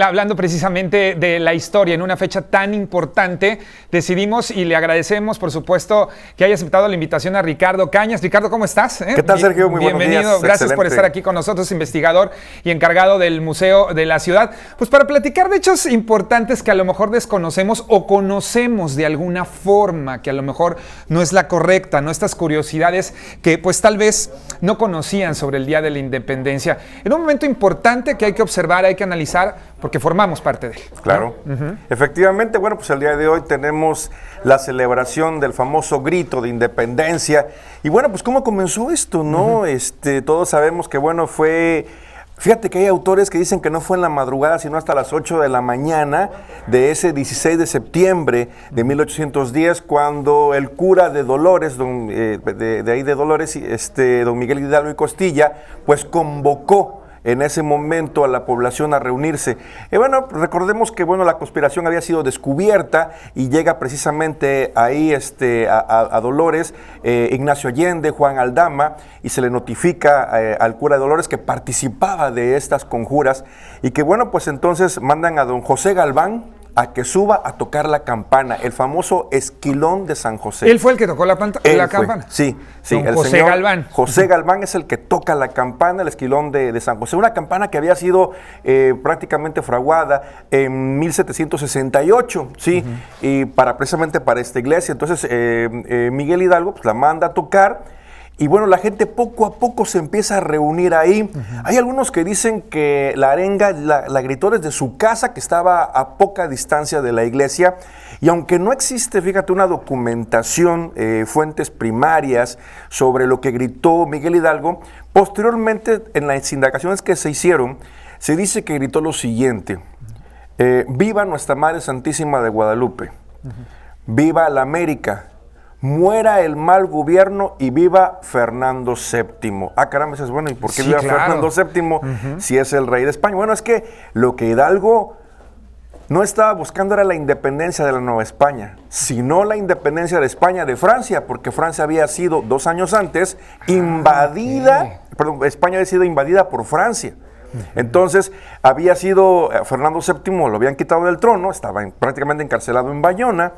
Hablando precisamente de la historia en una fecha tan importante, decidimos y le agradecemos, por supuesto, que haya aceptado la invitación a Ricardo Cañas. Ricardo, ¿cómo estás? ¿Qué tal, Sergio? Muy buenos días. Bienvenido, gracias Excelente por estar aquí con nosotros, investigador y encargado del Museo de la Ciudad. Pues para platicar de hechos importantes que a lo mejor desconocemos o conocemos de alguna forma, que a lo mejor no es la correcta, ¿no? Estas curiosidades que pues tal vez no conocían sobre el Día de la Independencia. En un momento importante que hay que observar, hay que analizar, porque formamos parte de él. Claro. Efectivamente, bueno, pues el día de hoy tenemos la celebración del famoso grito de independencia. Y bueno, pues ¿cómo comenzó esto, no? Todos sabemos que, bueno, fue... Fíjate que hay autores que dicen que no fue en la madrugada, sino hasta las 8 de la mañana de ese 16 de septiembre de 1810, cuando el cura de Dolores, de ahí de Dolores, don Miguel Hidalgo y Costilla, pues convocó en ese momento a la población a reunirse. Bueno, recordemos que la conspiración había sido descubierta y llega precisamente ahí a Dolores Ignacio Allende, Juan Aldama, y se le notifica al cura de Dolores que participaba de estas conjuras y que pues entonces mandan a don José Galván a que suba a tocar la campana, el famoso esquilón de San José. ¿Él fue el que tocó la campana? Sí, don el José señor Galván. José Galván es el que toca la campana, el esquilón de San José, una campana que había sido prácticamente fraguada en 1768, ¿sí? Y precisamente para esta iglesia. Entonces Miguel Hidalgo pues, la manda a tocar. Y la gente poco a poco se empieza a reunir ahí. Hay algunos que dicen que la arenga la gritó desde su casa, que estaba a poca distancia de la iglesia. Y aunque no existe, fíjate, una documentación, fuentes primarias sobre lo que gritó Miguel Hidalgo, posteriormente en las indagaciones que se hicieron, se dice que gritó lo siguiente: viva Nuestra Madre Santísima de Guadalupe, viva la América, muera el mal gobierno y viva Fernando VII. Caramba, dices, ¿y por qué viva Fernando VII si es el rey de España? Bueno, es que lo que Hidalgo no estaba buscando era la independencia de la Nueva España, sino la independencia de España de Francia, porque Francia había sido 2 años antes invadida, España había sido invadida por Francia. Entonces, había sido Fernando VII, lo habían quitado del trono, estaba prácticamente encarcelado en Bayona,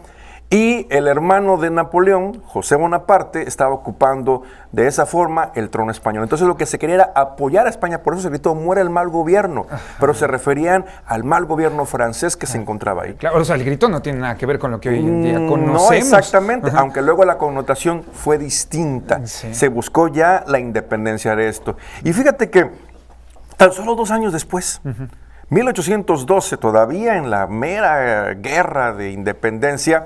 y el hermano de Napoleón, José Bonaparte, estaba ocupando de esa forma el trono español. Entonces lo que se quería era apoyar a España, por eso se gritó muera el mal gobierno, pero se referían al mal gobierno francés que se encontraba ahí. Claro, o sea, el grito no tiene nada que ver con lo que hoy en día conocemos. No exactamente, aunque luego la connotación fue distinta. Sí. Se buscó ya la independencia de esto. Y fíjate que tan solo 2 años después, 1812, todavía en la mera guerra de independencia,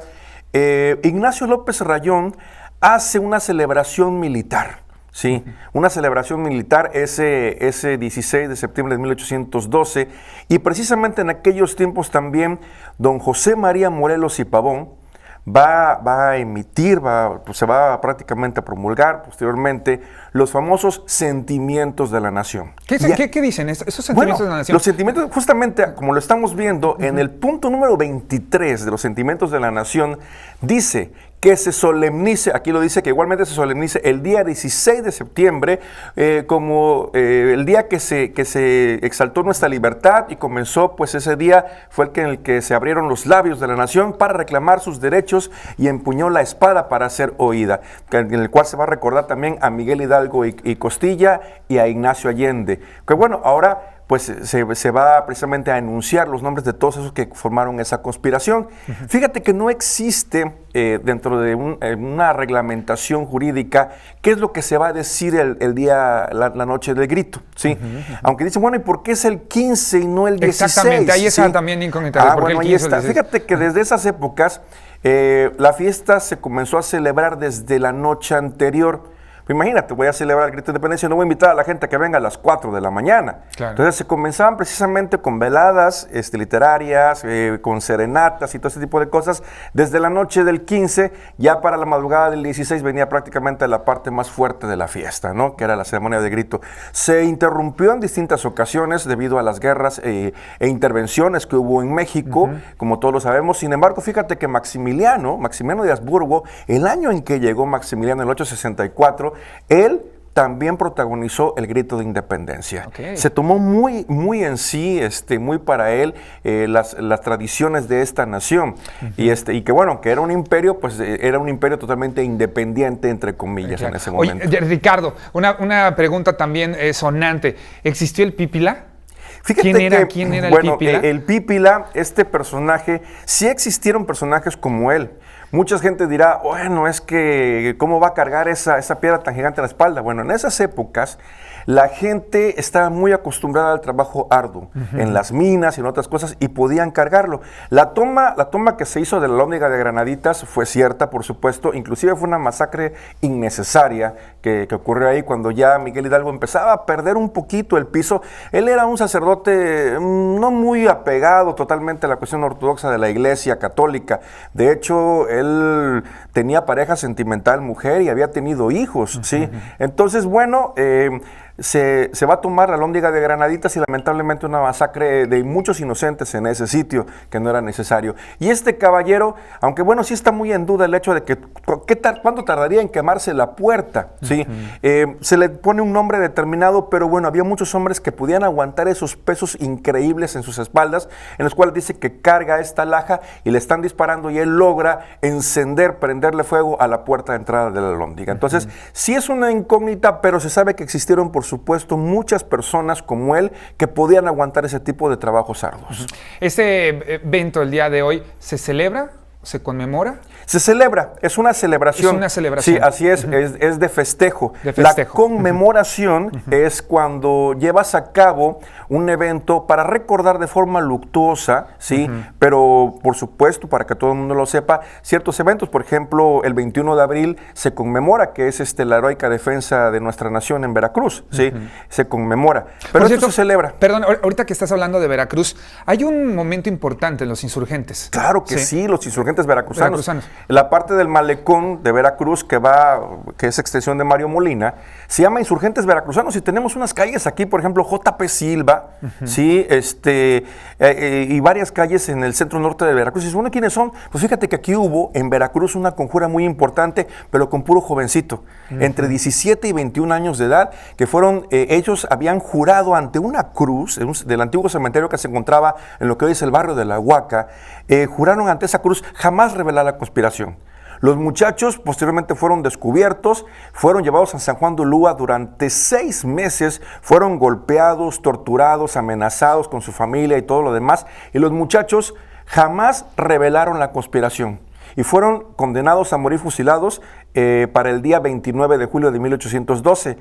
Ignacio López Rayón hace una celebración militar, ¿sí? Una celebración militar ese 16 de septiembre de 1812, y precisamente en aquellos tiempos también don José María Morelos y Pavón va a emitir, se va prácticamente a promulgar posteriormente los famosos sentimientos de la nación. ¿Qué dicen esos sentimientos de la nación? Los sentimientos, justamente como lo estamos viendo, en el punto número 23 de los sentimientos de la nación, dice que se solemnice, aquí lo dice, que igualmente se solemnice el día 16 de septiembre como el día que se exaltó nuestra libertad, y comenzó, pues ese día fue en el que se abrieron los labios de la nación para reclamar sus derechos y empuñó la espada para ser oída, en el cual se va a recordar también a Miguel Hidalgo y Costilla y a Ignacio Allende. Que ahora pues se va precisamente a enunciar los nombres de todos esos que formaron esa conspiración. Fíjate que no existe dentro de una reglamentación jurídica qué es lo que se va a decir el día, la noche del grito, ¿sí? Aunque dicen, ¿y por qué es el 15 y no el 16? Exactamente, ahí está, ¿sí? También incógnita. Ahí está. Fíjate que desde esas épocas la fiesta se comenzó a celebrar desde la noche anterior. Imagínate, voy a celebrar el grito de independencia, no voy a invitar a la gente a que venga a las 4 de la mañana. Claro. Entonces se comenzaban precisamente con veladas literarias, con serenatas y todo ese tipo de cosas. Desde la noche del 15, ya para la madrugada del 16 venía prácticamente la parte más fuerte de la fiesta, ¿no? Que era la ceremonia de grito. Se interrumpió en distintas ocasiones debido a las guerras e intervenciones que hubo en México, como todos lo sabemos. Sin embargo, fíjate que Maximiliano de Habsburgo, el año en que llegó Maximiliano, en el 864, él también protagonizó el grito de independencia. Okay. Se tomó muy en sí, muy para él, las tradiciones de esta nación. Y que bueno, que era un imperio, pues era un imperio totalmente independiente, entre comillas, claro, en ese momento. Oye, Ricardo, una pregunta también sonante. ¿Existió el Pípila? Fíjate ¿Quién era el bueno, Pípila? El Pípila, este personaje, sí existieron personajes como él. Mucha gente dirá, bueno, es que ¿cómo va a cargar esa piedra tan gigante en la espalda? Bueno, en esas épocas la gente estaba muy acostumbrada al trabajo arduo, en las minas y en otras cosas, y podían cargarlo. La toma que se hizo de la Alhóndiga de Granaditas fue cierta, por supuesto, inclusive fue una masacre innecesaria que ocurrió ahí cuando ya Miguel Hidalgo empezaba a perder un poquito el piso. Él era un sacerdote no muy apegado totalmente a la cuestión ortodoxa de la Iglesia Católica. De hecho, él tenía pareja sentimental, mujer, y había tenido hijos, ¿sí? Entonces, bueno, se va a tomar la Alhóndiga de Granaditas y lamentablemente una masacre de muchos inocentes en ese sitio que no era necesario. Y este caballero, aunque bueno, sí está muy en duda el hecho de que cuánto tardaría en quemarse la puerta, ¿sí? Se le pone un nombre determinado, pero bueno, había muchos hombres que podían aguantar esos pesos increíbles en sus espaldas, en los cuales dice que carga esta laja y le están disparando y él logra prenderle fuego a la puerta de entrada de la Alhóndiga. Entonces, sí es una incógnita, pero se sabe que existieron, por supuesto, muchas personas como él que podían aguantar ese tipo de trabajos arduos. ¿Este evento el día de hoy se celebra? ¿Se conmemora? Se celebra, es una celebración. Es una celebración. Sí, así es, es de festejo. De festejo. La conmemoración es cuando llevas a cabo un evento para recordar de forma luctuosa, ¿sí? Pero, por supuesto, para que todo el mundo lo sepa, ciertos eventos, por ejemplo, el 21 de abril se conmemora, que es la heroica defensa de nuestra nación en Veracruz, ¿sí? Se conmemora. Pero esto se celebra. Perdón, ahorita que estás hablando de Veracruz, hay un momento importante en los insurgentes. Claro que sí, los insurgentes veracruzanos. Veracruzanos. La parte del malecón de Veracruz que es extensión de Mario Molina, se llama Insurgentes Veracruzanos y tenemos unas calles aquí, por ejemplo, J.P. Silva, ¿sí? Y varias calles en el centro norte de Veracruz. Y bueno, ¿quiénes son? Pues fíjate que aquí hubo en Veracruz una conjura muy importante, pero con puro jovencito, entre 17 y 21 años de edad, que fueron, ellos habían jurado ante una cruz del antiguo cementerio que se encontraba en lo que hoy es el barrio de La Huaca, juraron ante esa cruz jamás revelar la conspiración. Los muchachos posteriormente fueron descubiertos, fueron llevados a San Juan de Ulúa durante 6 meses, fueron golpeados, torturados, amenazados con su familia y todo lo demás, y los muchachos jamás revelaron la conspiración y fueron condenados a morir fusilados para el día 29 de julio de 1812.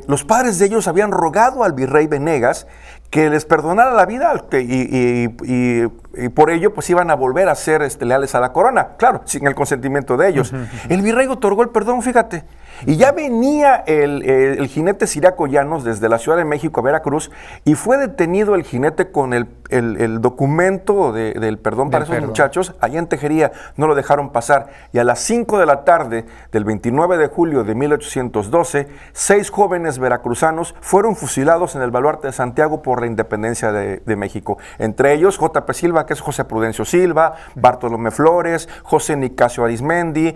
Los padres de ellos habían rogado al virrey Venegas que les perdonara la vida y por ello pues iban a volver a ser leales a la corona, claro, sin el consentimiento de ellos. El virrey otorgó el perdón, fíjate, y ya venía el jinete Ciriaco Llanos desde la Ciudad de México a Veracruz y fue detenido el jinete con el documento del perdón para esos muchachos allá en Tejería, no lo dejaron pasar y a las 5 de la tarde del 29 de julio de 1812, 6 jóvenes veracruzanos fueron fusilados en el Baluarte de Santiago por la independencia de México. Entre ellos, J.P. Silva, que es José Prudencio Silva, Bartolomé Flores, José Nicasio Arismendi,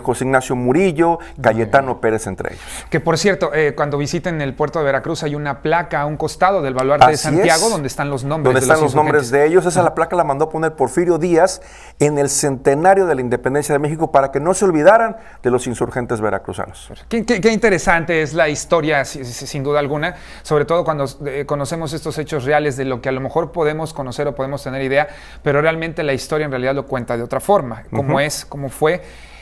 José Ignacio Murillo, Cayetano Pérez, entre ellos. Que por cierto, cuando visiten el puerto de Veracruz hay una placa a un costado del Baluarte de Santiago donde están los nombres de los nombres de ellos. Esa la placa la mandó a poner Porfirio Díaz en el centenario de la independencia de México para que no se olvidaran de los insurgentes veracruzanos. Qué interesante es la historia, sin duda alguna, sobre todo cuando conocemos estos hechos reales de lo que a lo mejor podemos conocer o podemos tener idea, pero realmente la historia en realidad lo cuenta de otra forma, cómo es, cómo fue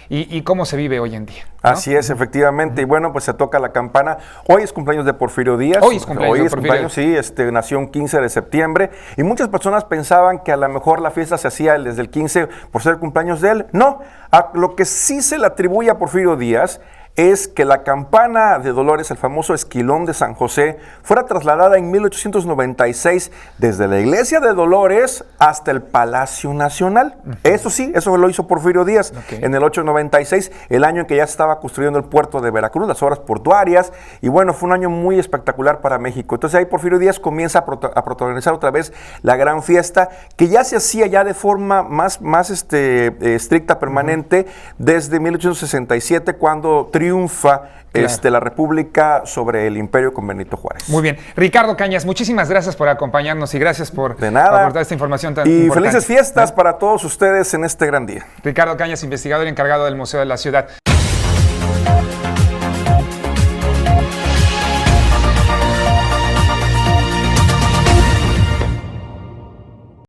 y cómo se vive hoy en día, ¿no? Así es, efectivamente. Y bueno, pues se toca la campana. Hoy es cumpleaños de Porfirio Díaz. Hoy es cumpleaños, sí, nació un 15 de septiembre. Y muchas personas pensaban que a lo mejor la fiesta se hacía desde el 15 por ser cumpleaños de él. No, a lo que sí se le atribuye a Porfirio Díaz es que la campana de Dolores, el famoso esquilón de San José, fuera trasladada en 1896 desde la iglesia de Dolores hasta el Palacio Nacional. Eso sí, eso lo hizo Porfirio Díaz en el 896, el año en que ya estaba construyendo el puerto de Veracruz, las obras portuarias, y bueno, fue un año muy espectacular para México. Entonces ahí Porfirio Díaz comienza a protagonizar otra vez la gran fiesta, que ya se hacía ya de forma más estricta, permanente, desde 1867, cuando triunfa triunfa la República sobre el Imperio con Benito Juárez. Muy bien. Ricardo Cañas, muchísimas gracias por acompañarnos y gracias por De nada. aportar esta información tan y importante. felices fiestas para todos ustedes en este gran día. Ricardo Cañas, investigador y encargado del Museo de la Ciudad.